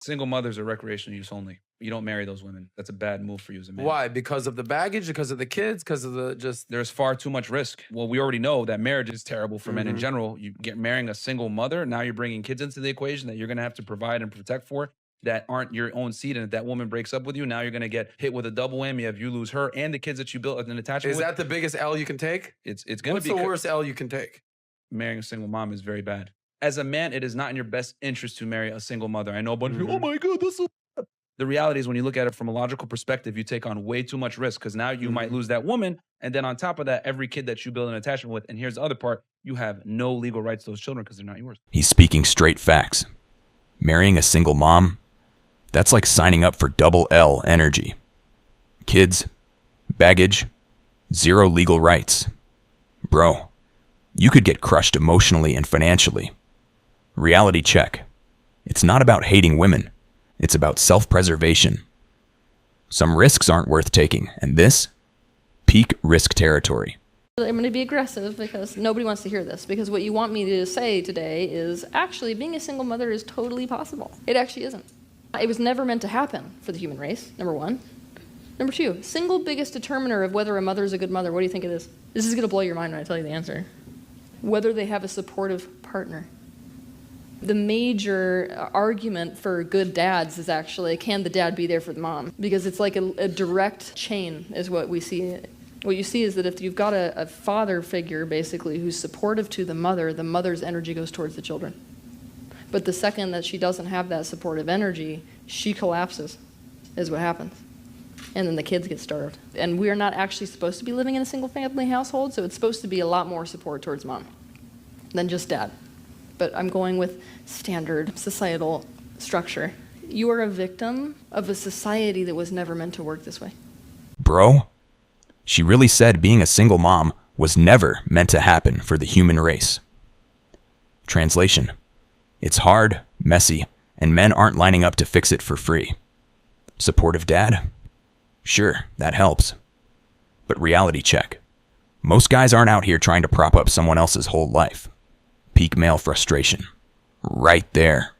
Single mothers are recreational use only. You don't marry those women. That's a bad move for you as a man. Why? Because of the baggage? Because of the kids? Because of the just... There's far too much risk. Well, we already know that marriage is terrible for men in general. You get marrying a single mother, now you're bringing kids into the equation that you're going to have to provide and protect for that aren't your own seed. And if that woman breaks up with you, now you're going to get hit with a double whammy of you lose her and the kids that you built an attachment with. Is that the biggest L you can take? It's going to be... What's the worst L you can take? Marrying a single mom is very bad. As a man, it is not in your best interest to marry a single mother. I know a bunch of people, oh my God, that's so bad. The reality is when you look at it from a logical perspective, you take on way too much risk because now you might lose that woman. And then on top of that, every kid that you build an attachment with, and here's the other part, you have no legal rights to those children because they're not yours. He's speaking straight facts. Marrying a single mom, that's like signing up for double L energy. Kids, baggage, zero legal rights. Bro, you could get crushed emotionally and financially. Reality check. It's not about hating women. It's about self-preservation. Some risks aren't worth taking, and this? Peak risk territory. I'm going to be aggressive because nobody wants to hear this, because what you want me to say today is actually being a single mother is totally possible. It actually isn't. It was never meant to happen for the human race, number one. Number two, single biggest determiner of whether a mother is a good mother, what do you think it is? This is going to blow your mind when I tell you the answer. Whether they have a supportive partner. The major argument for good dads is actually, can the dad be there for the mom? Because it's like a direct chain is what we see. What you see is that if you've got a father figure, basically, who's supportive to the mother's energy goes towards the children. But the second that she doesn't have that supportive energy, she collapses, is what happens. And then the kids get starved. And we are not actually supposed to be living in a single family household, so it's supposed to be a lot more support towards mom than just dad. But I'm going with standard societal structure. You are a victim of a society that was never meant to work this way. Bro, she really said being a single mom was never meant to happen for the human race. Translation: it's hard, messy, and men aren't lining up to fix it for free. Supportive dad? Sure, that helps. But reality check. Most guys aren't out here trying to prop up someone else's whole life. Peak male frustration. Right there.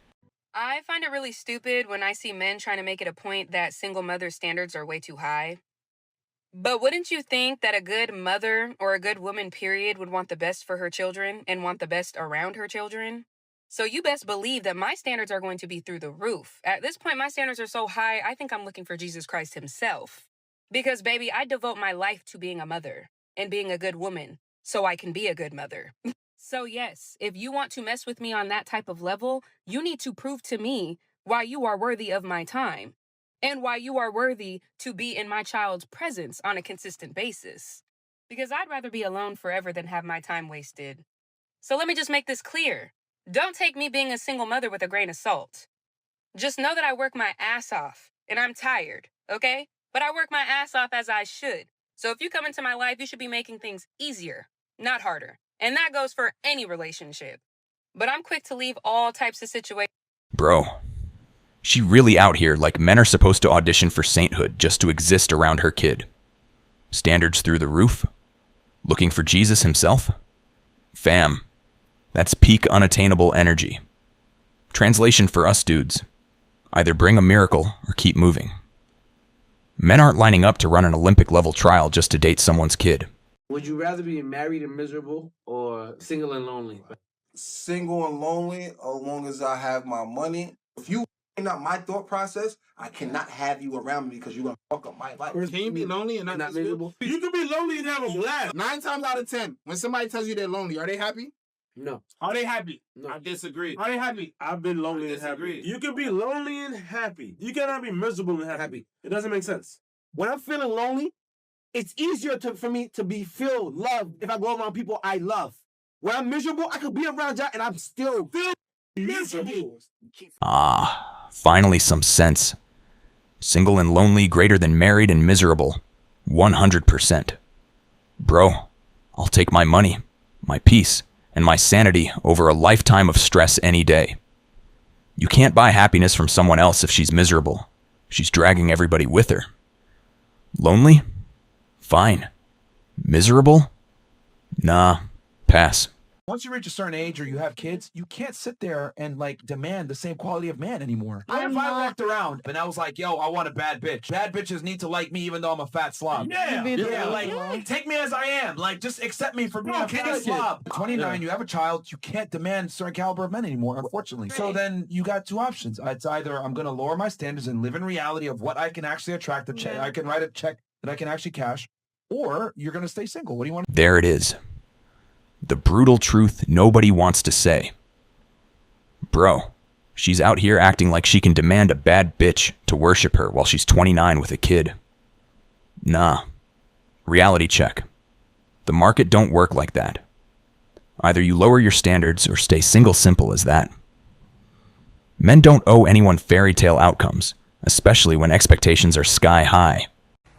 I find it really stupid when I see men trying to make it a point that single mother standards are way too high. But wouldn't you think that a good mother or a good woman, period, would want the best for her children and want the best around her children? So you best believe that my standards are going to be through the roof. At this point, my standards are so high, I think I'm looking for Jesus Christ himself. Because, baby, I devote my life to being a mother and being a good woman so I can be a good mother. So yes, if you want to mess with me on that type of level, you need to prove to me why you are worthy of my time and why you are worthy to be in my child's presence on a consistent basis. Because I'd rather be alone forever than have my time wasted. So let me just make this clear. Don't take me being a single mother with a grain of salt. Just know that I work my ass off and I'm tired, okay? But I work my ass off as I should. So if you come into my life, you should be making things easier, not harder. And that goes for any relationship. But I'm quick to leave all types of situations. Bro, she really out here like men are supposed to audition for sainthood just to exist around her kid. Standards through the roof? Looking for Jesus himself? Fam, that's peak unattainable energy. Translation for us dudes: either bring a miracle or keep moving. Men aren't lining up to run an Olympic-level trial just to date someone's kid. Would you rather be married and miserable or single and lonely? Single and lonely, as long as I have my money. If you not my thought process, I cannot have you around me because you're going to fuck up my life. Can you be lonely and not miserable? You can be lonely and have a blast. 9 times out of 10, when somebody tells you they're lonely, are they happy? No. Are they happy? No. I disagree. Are they happy? I've been lonely and happy. You can be lonely and happy. You cannot be miserable and happy. It doesn't make sense. When I'm feeling lonely, it's easier for me to feel loved if I go around people I love. When I'm miserable, I could be around y'all and I'm still miserable. Finally some sense. Single and lonely greater than married and miserable. 100%. Bro, I'll take my money, my peace, and my sanity over a lifetime of stress any day. You can't buy happiness from someone else if she's miserable. She's dragging everybody with her. Lonely? Fine. Miserable? Nah, pass. Once you reach a certain age or you have kids, you can't sit there and like demand the same quality of man anymore. If I walked around and I was like, yo, I want a bad bitch. Bad bitches need to like me even though I'm a fat slob. Yeah, like take me as I am. Like just accept me for being a fat slob. 29, you have a child, you can't demand certain caliber of men anymore, unfortunately. So then you got two options. It's either I'm gonna lower my standards and live in reality of what I can actually attract, I can write a check that I can actually cash, or you're gonna stay single. What do you want? There it is. The brutal truth nobody wants to say. Bro, she's out here acting like she can demand a bad bitch to worship her while she's 29 with a kid. Nah. Reality check. The market don't work like that. Either you lower your standards or stay single, simple as that. Men don't owe anyone fairy tale outcomes, especially when expectations are sky high.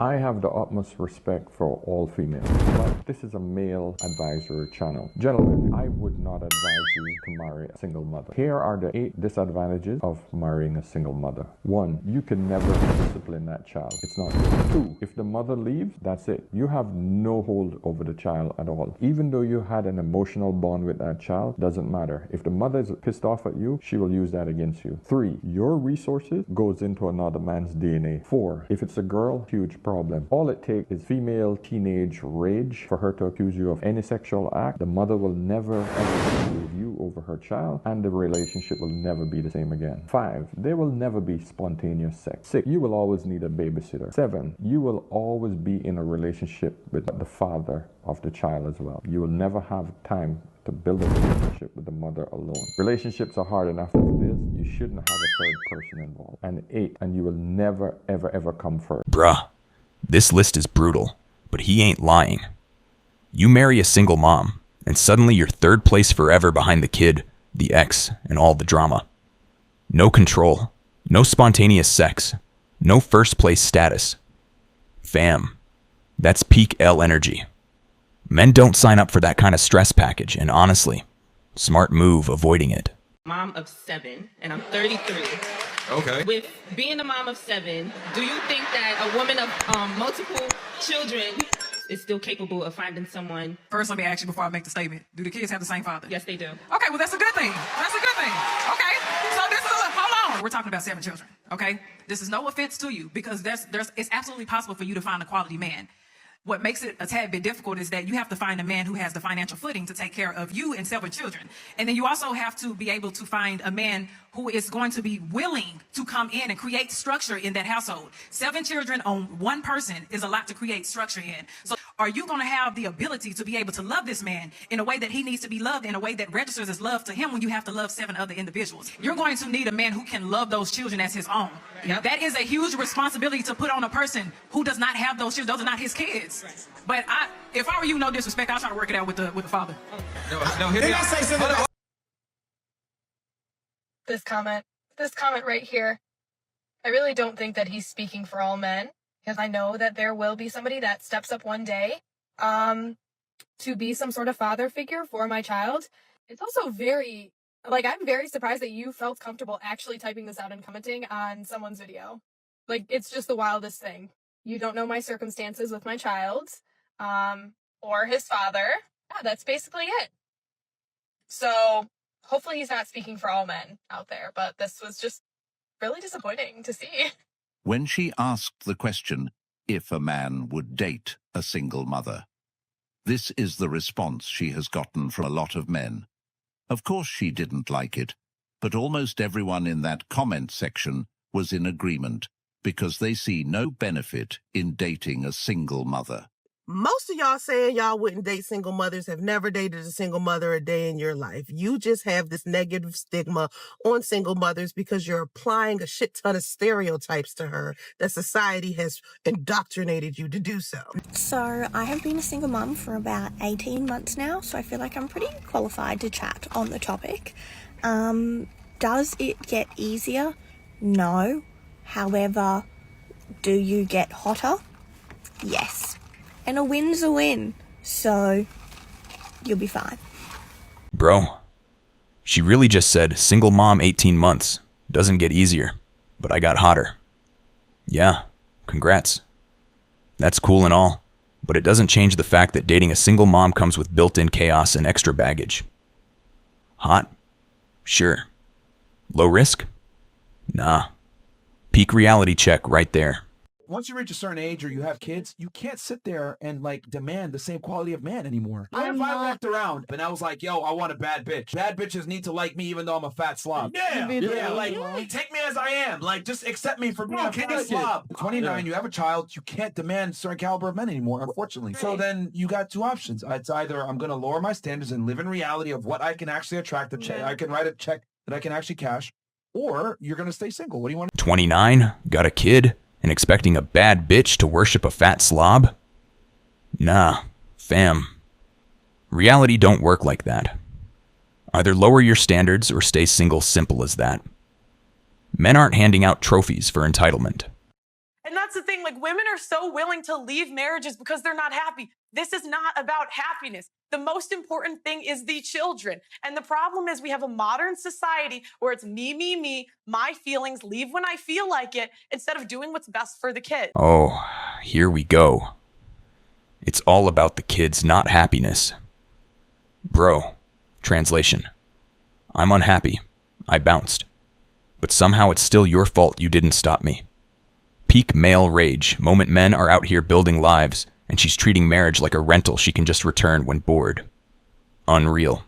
I have the utmost respect for all females, but this is a male advisory channel. Gentlemen, I would not advise you to marry a single mother. Here are the 8 disadvantages of marrying a single mother. 1, you can never discipline that child. It's not good. 2, if the mother leaves, that's it. You have no hold over the child at all. Even though you had an emotional bond with that child, doesn't matter. If the mother is pissed off at you, she will use that against you. 3, your resources goes into another man's DNA. 4, if it's a girl, huge problem. All it takes is female teenage rage for her to accuse you of any sexual act. The mother will never ever leave you over her child, and the relationship will never be the same again. 5, there will never be spontaneous sex. 6, you will always need a babysitter. 7, you will always be in a relationship with the father of the child as well. You will never have time to build a relationship with the mother alone. Relationships are hard enough as it is. You shouldn't have a third person involved. And 8, and you will never ever ever come first. Bruh. This list is brutal, but he ain't lying. You marry a single mom, and suddenly you're third place forever behind the kid, the ex, and all the drama. No control, no spontaneous sex, no first place status. Fam, that's peak L energy. Men don't sign up for that kind of stress package, and honestly, smart move avoiding it. Mom of 7, and I'm 33. Okay. With being a mom of 7, do you think that a woman of multiple children is still capable of finding someone? First, let me ask you before I make the statement. Do the kids have the same father? Yes, they do. Okay, well, that's a good thing. That's a good thing. Okay, so this is hold on. We're talking about 7 children, okay? This is no offense to you because it's absolutely possible for you to find a quality man. What makes it a tad bit difficult is that you have to find a man who has the financial footing to take care of you and 7 children. And then you also have to be able to find a man who is going to be willing to come in and create structure in that household. 7 children on 1 person is a lot to create structure in. So are you going to have the ability to be able to love this man in a way that he needs to be loved, in a way that registers as love to him when you have to love 7 other individuals? You're going to need a man who can love those children as his own. Yep. That is a huge responsibility to put on a person who does not have those children. Those are not his kids. Right. But if I were you, no disrespect, I'll try to work it out with the father. No, hit me out. This comment right here, I really don't think that he's speaking for all men, because I know that there will be somebody that steps up one day to be some sort of father figure for my child. It's also very, I'm very surprised that you felt comfortable actually typing this out and commenting on someone's video. It's just the wildest thing. You don't know my circumstances with my child, or his father. Yeah, that's basically it. So hopefully he's not speaking for all men out there, but this was just really disappointing to see. When she asked the question if a man would date a single mother, this is the response she has gotten from a lot of men. Of course she didn't like it, but almost everyone in that comment section was in agreement, because they see no benefit in dating a single mother. Most of y'all saying y'all wouldn't date single mothers have never dated a single mother a day in your life. You just have this negative stigma on single mothers because you're applying a shit ton of stereotypes to her that society has indoctrinated you to do so. So I have been a single mum for about 18 months now, so I feel like I'm pretty qualified to chat on the topic. Does it get easier? No. However, do you get hotter? Yes. And a win's a win, so you'll be fine. Bro, she really just said single mom 18 months. Doesn't get easier, but I got hotter. Yeah, congrats. That's cool and all, but it doesn't change the fact that dating a single mom comes with built-in chaos and extra baggage. Hot? Sure. Low risk? Nah. Peak reality check right there. Once you reach a certain age or you have kids, you can't sit there and like demand the same quality of man anymore. If I walked around and I was like, yo, I want a bad bitch. Bad bitches need to like me even though I'm a fat slob. Yeah, like take me as I am. Like just accept me for being a fat slob. 29, you have a child, you can't demand certain caliber of men anymore, unfortunately. So then you got two options. It's either I'm gonna lower my standards and live in reality of what I can actually attract, I can write a check that I can actually cash, or you're gonna stay single. What do you want? 29, got a kid, and expecting a bad bitch to worship a fat slob? Nah, fam. Reality don't work like that. Either lower your standards or stay single, simple as that. Men aren't handing out trophies for entitlement. And that's the thing, like women are so willing to leave marriages because they're not happy. This is not about happiness. The most important thing is the children. And the problem is we have a modern society where it's me, my feelings, leave when I feel like it, instead of doing what's best for the kid. Oh, here we go. It's all about the kids, not happiness. Bro, translation. I'm unhappy. I bounced. But somehow it's still your fault you didn't stop me. Peak male rage, moment men are out here building lives, and she's treating marriage like a rental she can just return when bored. Unreal.